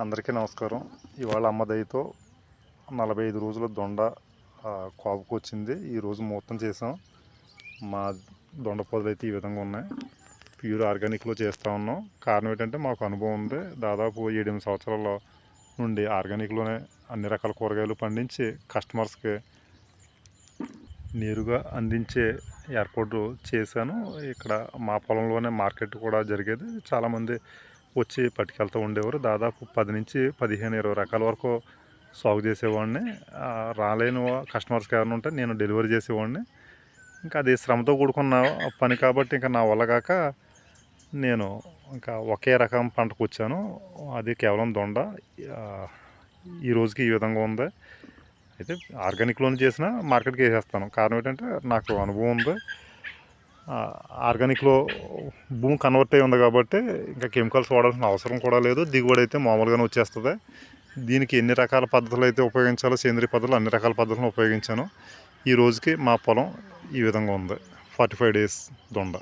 అందరికీ నమస్కారం. ఇవాళ అమ్మ దయతో 45 రోజుల దొండ కాపుకు వచ్చింది. ఈరోజు ముహూర్తం చేసాం. మా దొండ పొదలు అయితే ఈ విధంగా ఉన్నాయి. ప్యూర్ ఆర్గానిక్లో చేస్తూ ఉన్నాం. కారణం ఏంటంటే మాకు అనుభవం ఉంది. దాదాపు 7-8 సంవత్సరాల నుండి ఆర్గానిక్లోనే అన్ని రకాల కూరగాయలు పండించి కస్టమర్స్కి నేరుగా అందించే ఏర్పాటు చేశాను. ఇక్కడ మా పొలంలోనే మార్కెట్ కూడా జరిగేది. చాలామంది వచ్చి పట్టుకెళ్తూ ఉండేవారు. దాదాపు 10 నుంచి 15-20 రకాల వరకు సాగు చేసేవాడిని. రాలేని కస్టమర్స్కి ఎవరైనా ఉంటే నేను డెలివరీ చేసేవాడిని. ఇంకా అది శ్రమతో కూడుకున్న పని కాబట్టి ఇంకా నా వల్ల కాక నేను ఇంకా ఒకే రకం పంటకు వచ్చాను. అది కేవలం దొండ. ఈ రోజుకి ఈ విధంగా ఉంది. అయితే ఆర్గానిక్లోనే చేసిన మార్కెట్కి వేసేస్తాను. కారణం ఏంటంటే నాకు అనుభవం ఉంది. ఆర్గానిక్లో భూమి కన్వర్ట్ అయి ఉంది కాబట్టి ఇంకా కెమికల్స్ వాడాల్సిన అవసరం కూడా లేదు. దిగుబడి అయితే మామూలుగానే వచ్చేస్తుంది. దీనికి ఎన్ని రకాల పద్ధతులు అయితే ఉపయోగించాలో సేంద్రియ పద్ధతులు అన్ని రకాల పద్ధతులను ఉపయోగించాను. ఈ రోజుకి మా పొలం ఈ విధంగా ఉంది. 45 డేస్ దొండ.